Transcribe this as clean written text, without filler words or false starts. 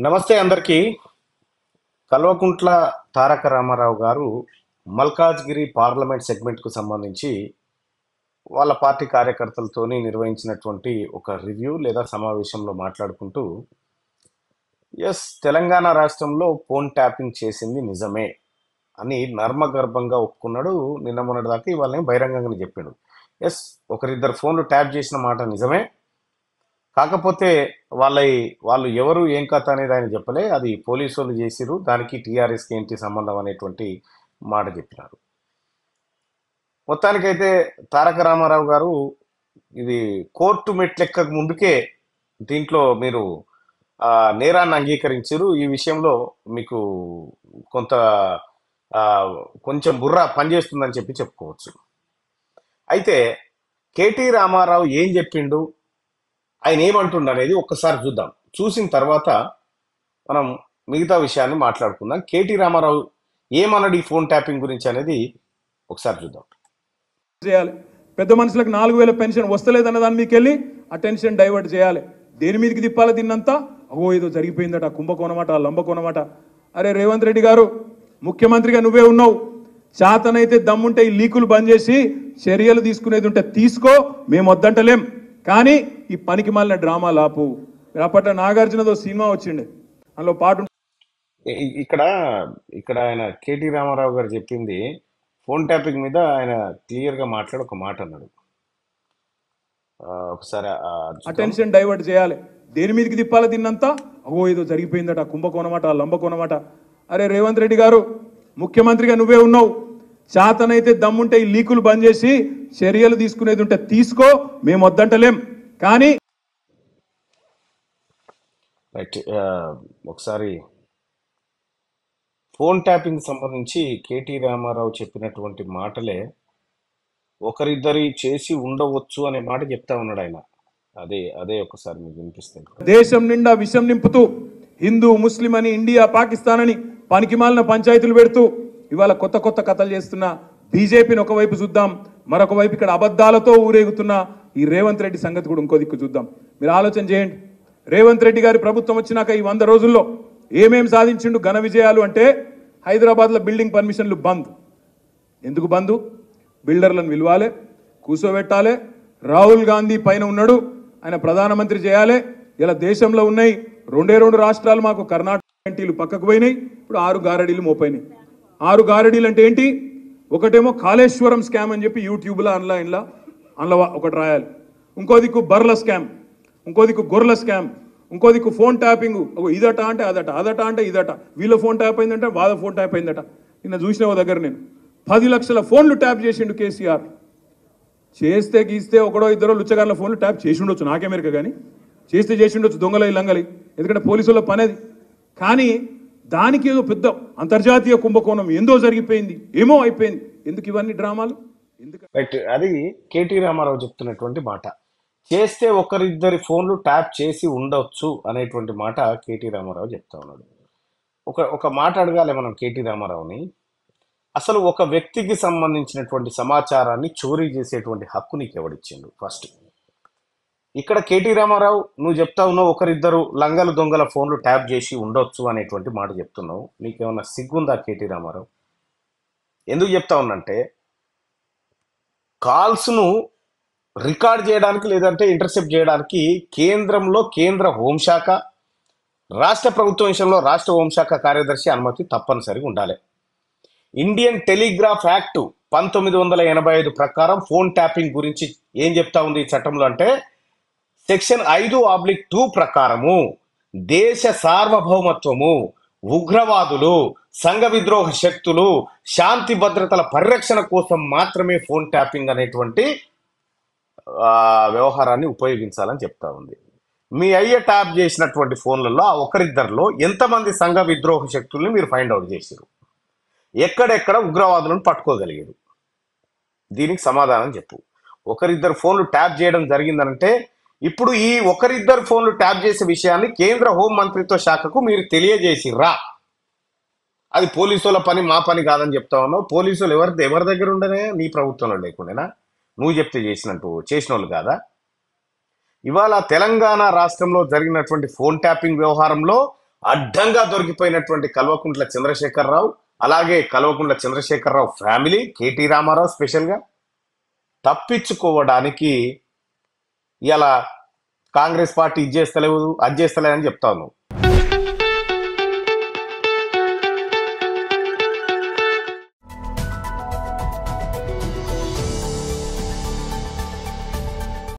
నమస్తే అందరికీ. కల్వకుంట్ల తారక రామారావు గారు మల్కాజ్గిరి పార్లమెంట్ సెగ్మెంట్‌కు సంబంధించి వాళ్ళ పార్టీ కార్యకర్తలతోని నిర్వహించినటువంటి ఒక రివ్యూ లేదా సమావేశంలో మాట్లాడుకుంటూ, తెలంగాణ రాష్ట్రంలో ఫోన్ ట్యాపింగ్ చేసింది నిజమే అని నర్మగర్భంగా ఒప్పుకున్నాడు. నిన్న మొన్నటి దాకా ఇవాళ బహిరంగంగానే చెప్పిండు. యెస్, ఒకరిద్దరు ఫోన్లు ట్యాప్ చేసిన మాట నిజమే. కాకపోతే వాళ్ళు ఎవరు ఏం కథ అనేది ఆయన చెప్పలే. అది పోలీసోళ్ళు చేసిర్రు. దానికి టీఆర్ఎస్‌కి ఏంటి సంబంధం అనేటువంటి మాట చెప్పినారు. మొత్తానికైతే తారక రామారావు గారు ఇది కోర్టు మెట్లెక్కక ముందుకే దీంట్లో మీరు నేరాన్ని అంగీకరించారు. ఈ విషయంలో మీకు కొంత కొంచెం బుర్ర పనిచేస్తుందని చెప్పుకోవచ్చు. అయితే కేటీ రామారావు ఏం చెప్పిండు, ఆయన ఏమంటుండు అనేది ఒక్కసారి చూద్దాం. చూసిన తర్వాత మనం మిగతా విషయాన్ని మాట్లాడుకుందాం. కేటీ రామారావు ఏమన్నాడు ఈ ఫోన్ ట్యాపింగ్ గురించి అనేది ఒకసారి చూద్దాం. చేయాలి. పెద్ద మనుషులకు 4000 పెన్షన్ వస్తలేదన్న దాని మీకు వెళ్ళి అటెన్షన్ డైవర్ట్ చేయాలి. దేని మీదకి తిప్పాలి దీన్నంతా? ఏదో జరిగిపోయిందట, కుంభకోణమట, లంబకోణమట. అరే రేవంత్ రెడ్డి గారు, ముఖ్యమంత్రిగా నువ్వే ఉన్నావు. చేతనైతే దమ్ముంటే ఈ లీకులు బంద్ చేసి చర్యలు తీసుకునేది ఉంటే తీసుకో, మేము వద్దంటలేం. కానీ ఈ పనికి మాలిన డ్రామా లాపు. అప్పట్లో నాగార్జునదో సినిమా వచ్చిండే, అందులో పాటు ఇక్కడ ఆయన కేటీ రామారావు గారు చెప్పింది ఫోన్ ట్యాపింగ్ మీద ఆయన క్లియర్గా మాట్లాడి ఒక మాట అన్నాడు. ఒకసారి అటెన్షన్ డైవర్ట్ చేయాలి. దేని మీదకి తిప్పాలి దీన్నంతా? ఏదో జరిగిపోయిందట, కుంభకోణమట, లంబకోణమట. అరే రేవంత్ రెడ్డి గారు, ముఖ్యమంత్రిగా నువ్వే ఉన్నావు. చేతనైతే దమ్ముంటే ఈ లీకులు బంద్ చేసి చర్యలు తీసుకునేది ఉంటే తీసుకో, మేము వద్దంటలేం. కానీ ఒకసారి ఫోన్ ట్యాపింగ్ సంబంధించి కేటీ రామారావు చెప్పినటువంటి మాటలే ఒకరిద్దరి చేసి ఉండవచ్చు అనే మాట చెప్తా ఉన్నాడు ఆయన. అదే ఒకసారి మీకు వినిపిస్తుంది. దేశం నిండా విషం నింపుతూ హిందూ ముస్లిం అని, ఇండియా పాకిస్తాన్ అని పనికిమాలిన పంచాయతీలు పెడుతూ ఇవాళ కొత్త కొత్త కథలు చేస్తున్న బీజేపీని ఒకవైపు చూద్దాం, మరొక వైపు ఇక్కడ అబద్ధాలతో ఊరేగుతున్న ఈ రేవంత్ రెడ్డి సంగతి కూడా ఇంకో దిక్కు చూద్దాం. మీరు ఆలోచన చేయండి. రేవంత్ రెడ్డి గారి ప్రభుత్వం వచ్చినాక ఈ 100 రోజుల్లో ఏమేం సాధించిండు ఘన విజయాలు అంటే, హైదరాబాద్లో బిల్డింగ్ పర్మిషన్లు బంద్. ఎందుకు బంద్? బిల్డర్లను విలువాలే, కూర్చోబెట్టాలి. రాహుల్ గాంధీ పైన ఉన్నాడు, ఆయన ప్రధానమంత్రి చేయాలి. ఇలా దేశంలో ఉన్నాయి 2 రాష్ట్రాలు, మాకు కర్ణాటక ఎంటీలు పక్కకు పోయినాయి. ఇప్పుడు 6 గారడీలు మోపోయినాయి. 6 గారడీలు అంటే ఏంటి? ఒకటేమో కాళేశ్వరం స్కామ్ అని చెప్పి యూట్యూబ్లో అందులో ఒకటి రాయాలి. ఇంకో దిక్కు బర్ల స్కామ్, ఇంకో దిక్కు గొర్రెల స్కామ్, ఇంకో దిక్కు ఫోన్ ట్యాపింగ్. ఇదట అంటే అదట, అదట అంటే ఇదట. వీళ్ళ ఫోన్ ట్యాప్ అయిందంటే వాళ్ళ ఫోన్ ట్యాప్ అయిందట. నిన్న చూసిన ఓ దగ్గర నేను 10 లక్షల ఫోన్లు ట్యాప్ చేసిండు కేసీఆర్. చేస్తే గీస్తే ఒకడో ఇద్దరో లుచ్చగాళ్ళ ఫోన్లు ట్యాప్ చేసి ఉండొచ్చు, నాకేమెరక. కానీ చేసి ఉండొచ్చు దొంగలై లంగలి, ఎందుకంటే పోలీసుల పనేది. కానీ దానికి ఏదో పెద్ద అంతర్జాతీయ కుంభకోణం ఏందో జరిగిపోయింది, ఏమో అయిపోయింది. ఎందుకు ఇవన్నీ డ్రామాలు? అది కేటీ రామారావు చెప్తున్నటువంటి మాట. చేస్తే ఒకరిద్దరి ఫోన్లు ట్యాప్ చేసి ఉండొచ్చు అనేటువంటి మాట కేటీ రామారావు చెప్తా ఉన్నాడు. ఒక మాట అడగాలి మనం కేటీ రామారావుని. అసలు ఒక వ్యక్తికి సంబంధించినటువంటి సమాచారాన్ని చోరీ చేసేటువంటి హక్కు నీకు ఎవడిచ్చిండు? ఫస్ట్ ఇక్కడ కేటీ రామారావు నువ్వు చెప్తా ఉన్నావు ఒకరిద్దరు లంగలు దొంగల ఫోన్లు ట్యాప్ చేసి ఉండొచ్చు అనేటువంటి మాట చెప్తున్నావు. నీకేమన్నా సిగ్గుందా కేటీ రామారావు? ఎందుకు చెప్తా ఉన్నంటే, కాల్స్ను రికార్డ్ చేయడానికి లేదంటే ఇంటర్సెప్ట్ చేయడానికి కేంద్రంలో కేంద్ర హోంశాఖ, రాష్ట్ర ప్రభుత్వం విషయంలో రాష్ట్ర హోంశాఖ కార్యదర్శి అనుమతి తప్పనిసరిగా ఉండాలి. ఇండియన్ టెలిగ్రాఫ్ యాక్ట్ 1985 ప్రకారం ఫోన్ ట్యాపింగ్ గురించి ఏం చెప్తా ఉంది ఈ చట్టంలో అంటే, సెక్షన్ 5/2 ప్రకారము దేశ సార్వభౌమత్వము, ఉగ్రవాదులు, సంఘ విద్రోహ శక్తులు, శాంతి భద్రతల పరిరక్షణ కోసం మాత్రమే ఫోన్ ట్యాపింగ్ అనేటువంటి వ్యవహారాన్ని ఉపయోగించాలని చెప్తా ఉంది. మీ అయ్య ట్యాప్ చేసినటువంటి ఫోన్లలో ఆ ఒకరిద్దరిలో ఎంతమంది సంఘ విద్రోహ శక్తుల్ని మీరు ఫైండ్ అవుట్ చేశారు? ఎక్కడెక్కడ ఉగ్రవాదులను పట్టుకోగలిగారు? దీనికి సమాధానం చెప్పు. ఒకరిద్దరు ఫోన్లు ట్యాప్ చేయడం జరిగిందనంటే, ఇప్పుడు ఈ ఒకరిద్దరు ఫోన్లు ట్యాప్ చేసే విషయాన్ని కేంద్ర హోం మంత్రిత్వ శాఖకు మీరు తెలియజేసిర్రా? అది పోలీసుల పని, మా పని కాదని చెప్తా ఉన్నావు. పోలీసులు ఎవరి దగ్గర ఉండనే? నీ ప్రభుత్వంలో లేకుండానా? నువ్వు చెప్తే చేసిన వాళ్ళు కాదా? ఇవాళ తెలంగాణ రాష్ట్రంలో జరిగినటువంటి ఫోన్ ట్యాపింగ్ వ్యవహారంలో అడ్డంగా దొరికిపోయినటువంటి కల్వకుంట్ల చంద్రశేఖరరావు, అలాగే కల్వకుంట్ల చంద్రశేఖరరావు ఫ్యామిలీ, కేటీ రామారావు స్పెషల్గా తప్పించుకోవడానికి ఇలా కాంగ్రెస్ పార్టీ ఇది చేస్తలేవు అది చేస్తలేదని చెప్తాను.